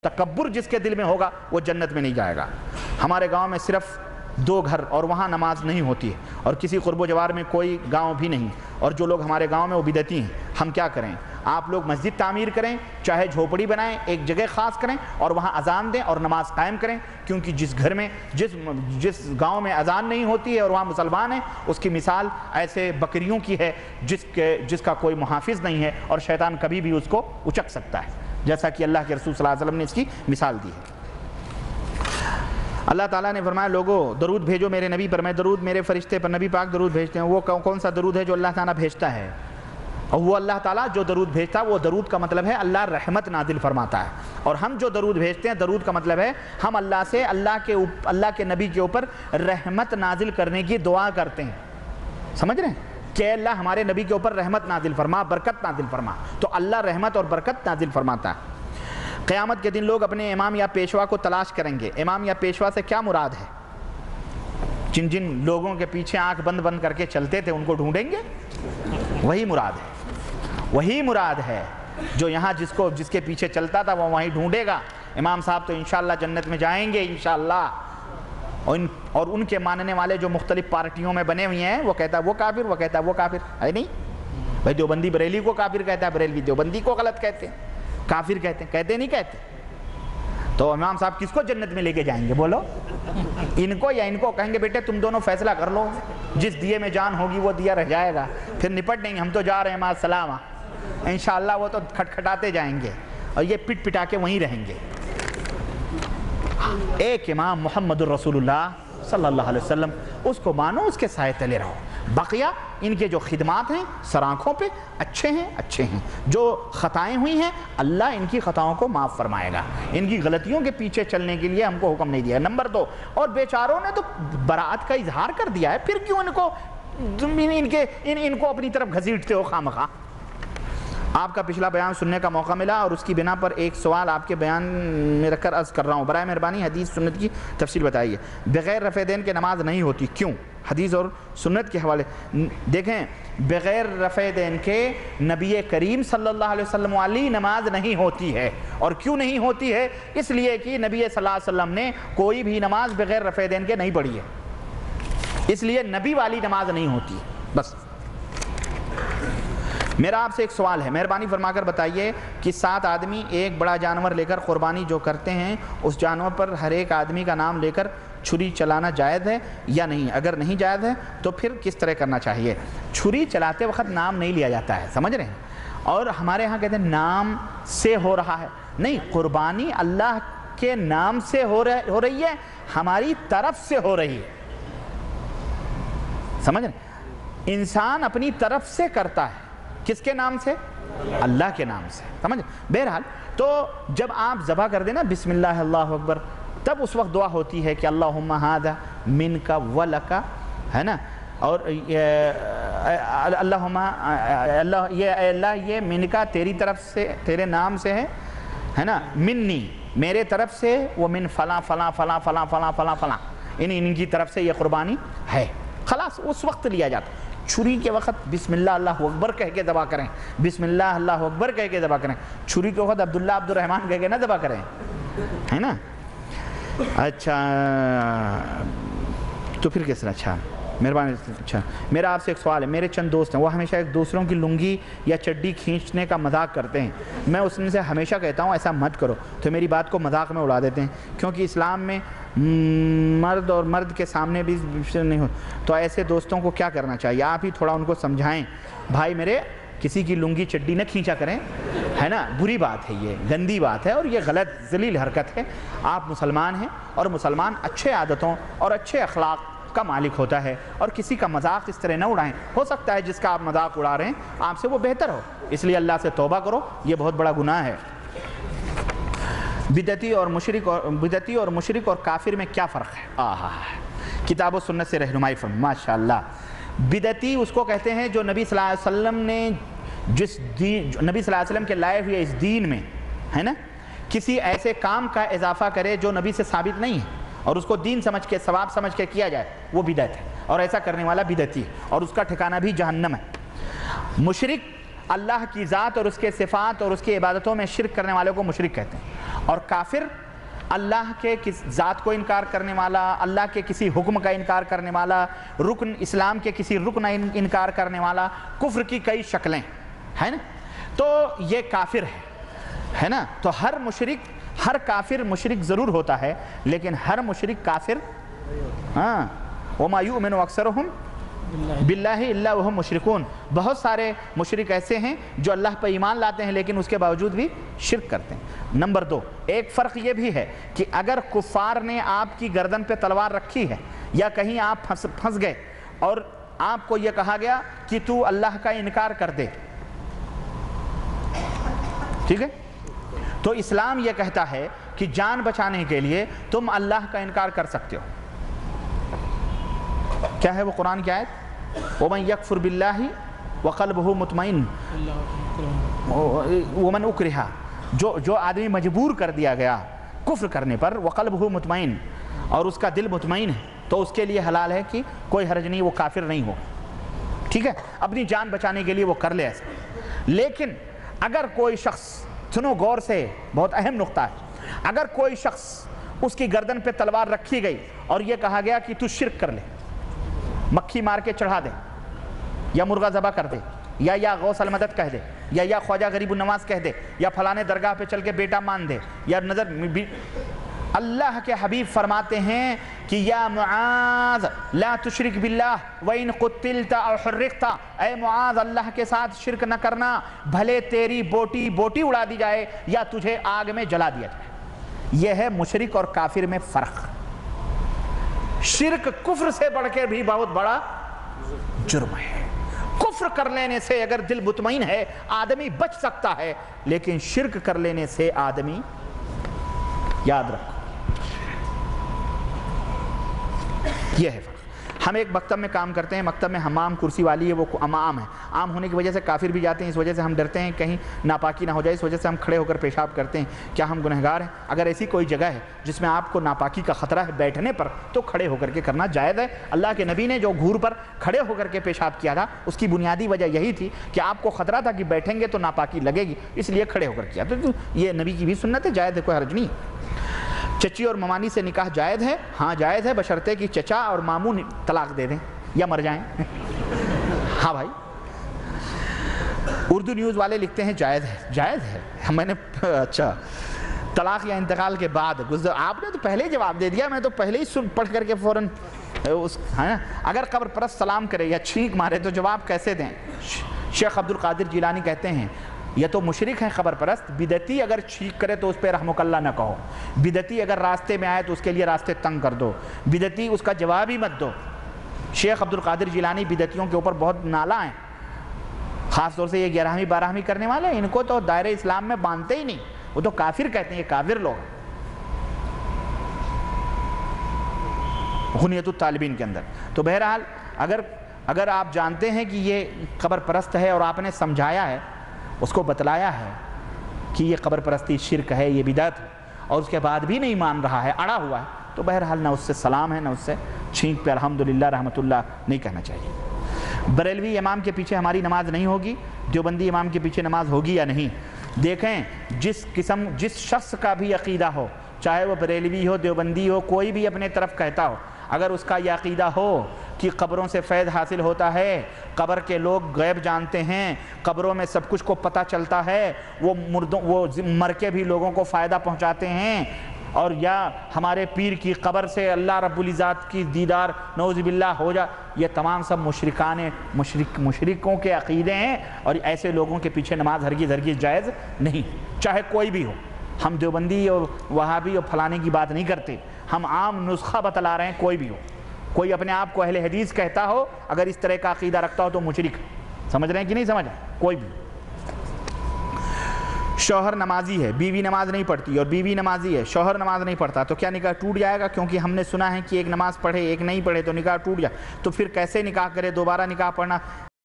تکبر جس کے دل میں ہوگا وہ جنت میں نہیں جائے گا۔ ہمارے گاؤں میں صرف 2 گھر اور وہاں نماز نہیں ہوتی ہے، اور کسی قرب و جوار میں کوئی گاؤں بھی نہیں، اور جو لوگ ہمارے گاؤں میں وہ بدعتی ہیں۔ ہم کیا کریں؟ آپ لوگ مسجد تعمیر کریں، چاہے جھوپڑی بنائیں، ایک جگہ خاص کریں اور وہاں اذان دیں اور نماز قائم کریں، کیونکہ جس گھر میں جس گاؤں میں اذان نہیں ہوتی ہے اور وہاں مسلمان ہیں، اس کی مثال ایسے بکریوں کی ہے جس کا کوئی محافظ نہیں ہے، اور شیطان کبھی بھی اس کو اچک سکتا ہے، جیسا کہ اللہ کے رسول صلی اللہ علیہ وسلم نے اس کی مثال دی ہے۔ اللہ تعالیٰ نے فرمایا لوگو درود بھیجو میرے نبی پر، میں درود میرے فرشتے پر، نبی پاک درود بھیجتے ہیں۔ وہ کون سا درود ہے جو اللہ تعالیٰ بھیجتا ہے؟ اور وہ اللہ تعالیٰ جو درود بھیجتا ہے، وہ درود کا مطلب ہے اللہ رحمت نازل فرماتا ہے، اور ہم جو درود بھیجتے ہیں، درود کا مطلب ہے ہم اللہ سے اللہ کے نبی کے اوپر رحمت نازل کرنے کی دعا کرتے ہیں۔ سمجھ رہے ہیں کہ اللہ ہمارے نبی کے اوپر رحمت نازل فرما، برکت نازل فرما، تو اللہ رحمت اور برکت نازل فرماتا ہے۔ قیامت کے دن لوگ اپنے امام یا پیشوا کو تلاش کریں گے۔ امام یا پیشوا سے کیا مراد ہے؟ جن لوگوں کے پیچھے آنکھ بند بند کر کے چلتے تھے ان کو ڈھونڈیں گے، وہی مراد ہے، وہی مراد ہے جو یہاں جس کے پیچھے چلتا تھا وہ وہیں ڈھونڈے گا۔ امام صاحب تو انشاءاللہ جنت میں جائیں گے انشاءاللہ، اور ان کے ماننے والے جو مختلف پارٹیوں میں بنے ہوئے ہیں، وہ کہتا ہے وہ کافر، وہ کہتا ہے وہ کافر ہے، نہیں بھائی دیوبندی بریلی کو کافر کہتا ہے، بریلوی دیوبندی کو غلط کہتے ہیں، کافر کہتے نہیں کہتے۔ تو امام صاحب کس کو جنت میں لے کے جائیں گے بولو؟ ان کو یا ان کو؟ کہیں گے بیٹے تم دونوں فیصلہ کر لو، جس دیے میں جان ہوگی وہ دیا رہ جائے گا، پھر نپٹ دیں گے، ہم تو جا رہے ہیں مع السلامہ انشاءاللہ۔ وہ تو کھٹکھٹاتے جائیں گے اور یہ پٹ پٹا کے وہیں رہیں گے۔ ایک امام محمد الرسول اللہ صلی اللہ علیہ وسلم، اس کو مانو، اس کے سائے تلے رہو۔ بقیہ ان کے جو خدمات ہیں سر آنکھوں پہ اچھے ہیں، جو خطائیں ہوئی ہیں اللہ ان کی خطاؤں کو معاف فرمائے گا، ان کی غلطیوں کے پیچھے چلنے کے لیے ہم کو حکم نہیں دیا۔ نمبر 2، اور بیچاروں نے تو برات کا اظہار کر دیا ہے، پھر کیوں ان کو اپنی طرف گھسیٹتے ہو خواہ۔ آپ کا پچھلا بیان سننے کا موقع ملا اور اس کی بنا پر ایک سوال آپ کے بیان میں رکھ کر عرض کر رہا ہوں، برائے مہربانی حدیث سنت کی تفصیل بتائیے۔ بغیر رفع دین کے نماز نہیں ہوتی، کیوں؟ حدیث اور سنت کے حوالے دیکھیں، بغیر رفع دین کے نبی کریم صلی اللہ علیہ وسلم والی نماز نہیں ہوتی ہے، اور کیوں نہیں ہوتی ہے؟ اس لیے کہ نبی صلی اللہ علیہ وسلم نے کوئی بھی نماز بغیر رفع دین کے نہیں پڑھی ہے، اس لیے نبی والی نماز نہیں ہوتی ہے۔ بس میرا آپ سے ایک سوال ہے، مہربانی فرما کر بتائیے کہ 7 آدمی ایک بڑا جانور لے کر قربانی جو کرتے ہیں، اس جانور پر ہر ایک آدمی کا نام لے کر چھری چلانا جائز ہے یا نہیں؟ اگر نہیں جائز ہے تو پھر کس طرح کرنا چاہیے؟ چھری چلاتے وقت نام نہیں لیا جاتا ہے، سمجھ رہے ہیں؟ اور ہمارے ہاں کہتے ہیں نام سے ہو رہا ہے، نہیں، قربانی اللہ کے نام سے ہو رہی ہے، ہماری طرف سے ہو رہی ہے، سمجھ رہے ہیں؟ انسان اپنی طرف سے کرتا ہے، کس کے نام سے؟ اللہ کے نام سے، سمجھ؟ بہرحال تو جب آپ ذبح کر دیں نا بسم اللہ اللہ اکبر، تب اس وقت دعا ہوتی ہے کہ اللہم ھذا منک ولک، ہے نا، اور اللہم اللہ یہ منکا تیری طرف سے، تیرے نام سے ہے نا، منی میرے طرف سے، وہ من فلاں فلاں فلاں فلاں فلاں فلاں فلاں، ان کی طرف سے یہ قربانی ہے، خلاص اس وقت لیا جاتا۔ چھری کے وقت بسم اللہ اللہ اکبر کہہ کے ذبح کریں، بسم اللہ اللہ اکبر کہہ کے ذبح کریں، چھری کے وقت عبداللہ عبد الرحمن کہہ کے نہ ذبح کریں، ہے نا؟ اچھا تو پھر کس طرح؟ اچھا مہربانی، اچھا میرا آپ سے ایک سوال ہے، میرے چند دوست ہیں، وہ ہمیشہ ایک دوسروں کی لنگی یا چڈی کھینچنے کا مذاق کرتے ہیں، میں اس میں سے ہمیشہ کہتا ہوں ایسا مت کرو، تو میری بات کو مذاق میں اڑا دیتے ہیں، کیونکہ اسلام میں مرد اور مرد کے سامنے بھی نہیں ہو، تو ایسے دوستوں کو کیا کرنا چاہیے؟ آپ ہی تھوڑا ان کو سمجھائیں، بھائی میرے کسی کی لنگی چڈی نہ کھینچا کریں، ہے نا، بری بات ہے، یہ گندی بات ہے اور یہ غلط ذلیل حرکت ہے۔ آپ مسلمان ہیں اور مسلمان اچھے عادتوں اور اچھے اخلاق کا مالک ہوتا ہے، اور کسی کا مذاق اس طرح نہ اڑائیں، ہو سکتا ہے جس کا آپ مذاق اڑا رہے ہیں آپ سے وہ بہتر ہو، اس لیے اللہ سے توبہ کرو، یہ بہت بڑا گناہ ہے۔ بدعتی اور مشرک اور کافر میں کیا فرق ہے؟ کتاب و سنت سے رہنمائی فرمائیں۔ ماشاءاللہ، بدعتی اس کو کہتے ہیں جو نبی صلی اللہ علیہ وسلم نے نبی صلی اللہ علیہ وسلم کے لائے ہوئے اس دین میں، ہے نا، کسی ایسے کام کا اضافہ کرے جو نبی سے ثابت نہیں ہے اور اس کو دین سمجھ کے، ثواب سمجھ کے کیا جائے، وہ بدعت ہے، اور ایسا کرنے والا بدعتی ہے اور اس کا ٹھکانہ بھی جہنم ہے۔ مشرک اللہ کی ذات اور اس کے صفات اور اس کی عبادتوں میں شرک کرنے والوں کو مشرک کہتے ہیں، اور کافر اللہ کے ذات کو انکار کرنے والا، اللہ کے کسی حکم کا انکار کرنے والا، رکن اسلام کے کسی رکن انکار کرنے والا، کفر کی کئی شکلیں ہیں نا، تو یہ کافر ہے نا۔ تو ہر کافر مشرک ضرور ہوتا ہے، لیکن ہر مشرک کافر وَمَا يُؤْمِنُ أَكْثَرُهُمْ بِاللَّهِ إِلَّا وَهُمْ مُشْرِكُونَ، بہت سارے مشرک ایسے ہیں جو اللہ پر ایمان لاتے ہیں لیکن اس کے باوجود بھی شرک کرتے ہیں۔ نمبر 2، ایک فرق یہ بھی ہے کہ اگر کفار نے آپ کی گردن پہ تلوار رکھی ہے یا کہیں آپ پھنس گئے اور آپ کو یہ کہا گیا کہ تو اللہ کا انکار کر دے، ٹھیک ہے، تو اسلام یہ کہتا ہے کہ جان بچانے کے لیے تم اللہ کا انکار کر سکتے ہو۔ کیا ہے وہ قرآن کی آیت؟ وَمَنْ يَكْفُرْ بِاللَّهِ وَقَلْبُهُ مُطْمَئِنٌ وَمَنْ أُكْرِهَ، جو آدمی مجبور کر دیا گیا کفر کرنے پر، وَقَلْبُهُ مُطْمَئِنٌ، اور اس کا دل مطمئن ہے، تو اس کے لیے حلال ہے کہ کوئی حرج نہیں، وہ کافر نہیں ہو، ٹھیک ہے، اپنی جان بچانے کے لیے وہ کر لے ایسا۔ لیکن اگر کوئی شخص، سنو غور سے، بہت اہم نقطہ ہے، اگر کوئی شخص اس کی گردن پہ تلوار رکھی گئی اور یہ کہا گیا کہ تو شرک کر لے، مکھی مار کے چڑھا دے، یا مرغہ ذبح کر دے، یا غوث المدد کہہ دے، یا خواجہ غریب النواز کہہ دے، یا فلانے درگاہ پہ چل کے بیٹا مان دے، یا اللہ کے حبیب فرماتے ہیں کہ یا معاذ لا تشرک باللہ وَإِن قُتِّلْتَ أَوْ حُرِّقْتَ، اے معاذ اللہ کے ساتھ شرک نہ کرنا، بھلے تیری بوٹی اڑا دی جائے یا تجھے آگ میں جلا دیا جائے۔ یہ ہے مشرک اور کافر میں فرق۔ شرک کفر سے بڑھ کے بھی بہت بڑا جرم ہے۔ کفر کر لینے سے اگر دل مطمئن ہے آدمی بچ سکتا ہے، لیکن شرک کر لینے سے آدمی، یاد رکھو، یہ ہے فرق۔ ہم ایک مکتب میں کام کرتے ہیں، مکتب میں حمام کرسی والی ہے، وہ عام ہے، عام ہونے کی وجہ سے کافر بھی جاتے ہیں، اس وجہ سے ہم ڈرتے ہیں کہیں ناپاکی نہ ہو جائے، اس وجہ سے ہم کھڑے ہو کر پیشاب کرتے ہیں۔ کیا ہم گنہگار ہیں؟ اگر ایسی کوئی جگہ ہے جس میں آپ کو ناپاکی کا خطرہ ہے بیٹھنے پر، تو کھڑے ہو کر کے کرنا جائز ہے۔ اللہ کے نبی نے جو گھور پر کھڑے ہو کر کے پیشاب کیا تھا، اس کی بنیادی وجہ یہی تھی کہ آپ کو خطرہ تھا کہ بیٹھیں گے تو ناپاکی لگے گی، اس لیے کھڑے ہو کر کیا۔ تو یہ نبی کی بھی سنت ہے، جائز ہے، کوئی حرج نہیں۔ چچی اور ممانی سے نکاح جائز ہے؟ ہاں جائز ہے، بشرطے کہ چچا اور ماموں طلاق دے دیں یا مر جائیں۔ ہاں بھائی، اردو نیوز والے لکھتے ہیں جائز ہے، جائز ہے، میں نے اچھا طلاق یا انتقال کے بعد آپ نے تو پہلے ہی جواب دے دیا، میں تو پہلے ہی پڑھ کر کے فوراً اگر قبر پرست سلام کرے یا چھینک مارے تو جواب کیسے دیں؟ شیخ عبد القادر جیلانی کہتے ہیں یہ تو مشرک ہیں خبر پرست، بدعتی اگر چھینک کرے تو اس پہ رحمک اللہ نہ کہو، بدعتی اگر راستے میں آئے تو اس کے لیے راستے تنگ کر دو، بدعتی اس کا جواب ہی مت دو۔ شیخ عبد القادر جیلانی بدعتیوں کے اوپر بہت نالا ہیں، خاص طور سے یہ 11ویں 12ویں کرنے والے، ان کو تو دائرہ اسلام میں باندھتے ہی نہیں، وہ تو کافر کہتے ہیں، یہ کافر لوگ۔ غنیت الطالبین کے اندر تو بہرحال اگر آپ جانتے ہیں کہ یہ قبر پرست ہے اور آپ نے سمجھایا ہے، اس کو بتلایا ہے کہ یہ قبر پرستی شرک ہے، یہ بدعت ہے، اور اس کے بعد بھی نہیں مان رہا ہے، اڑا ہوا ہے، تو بہرحال نہ اس سے سلام ہے، نہ اس سے چھینک پہ الحمدللہ رحمت اللہ نہیں کہنا چاہیے۔ بریلوی امام کے پیچھے ہماری نماز نہیں ہوگی، دیوبندی امام کے پیچھے نماز ہوگی یا نہیں؟ دیکھیں، جس شخص کا بھی عقیدہ ہو، چاہے وہ بریلوی ہو، دیوبندی ہو، کوئی بھی اپنے طرف کہتا ہو، اگر اس کا یہ عقیدہ ہو کہ قبروں سے فیض حاصل ہوتا ہے، قبر کے لوگ غیب جانتے ہیں، قبروں میں سب کچھ کو پتہ چلتا ہے، وہ مر کے بھی لوگوں کو فائدہ پہنچاتے ہیں، اور یا ہمارے پیر کی قبر سے اللہ رب العزت کی دیدار نعوذ باللہ ہو جا، یہ تمام سب مشرکوں کے عقیدے ہیں، اور ایسے لوگوں کے پیچھے نماز ہرگز جائز نہیں، چاہے کوئی بھی ہو۔ ہم دیوبندی اور وہابی اور پھلانے کی بات نہیں کرتے، ہم عام نسخہ بتلا رہے ہیں، کوئی بھی ہو، کوئی اپنے آپ کو اہل حدیث کہتا ہو، اگر اس طرح کا عقیدہ رکھتا ہو تو مشرک ہے۔ سمجھ رہے ہیں کہ نہیں سمجھ رہے؟ کوئی بھی۔ شوہر نمازی ہے، بیوی نماز نہیں پڑھتی، اور بیوی نمازی ہے، شوہر نماز نہیں پڑھتا، تو کیا نکاح ٹوٹ جائے گا؟ کیونکہ ہم نے سنا ہے کہ ایک نماز پڑھے ایک نہیں پڑھے تو نکاح ٹوٹ جائے، تو پھر کیسے نکاح کرے؟ دوبارہ نکاح پڑھنا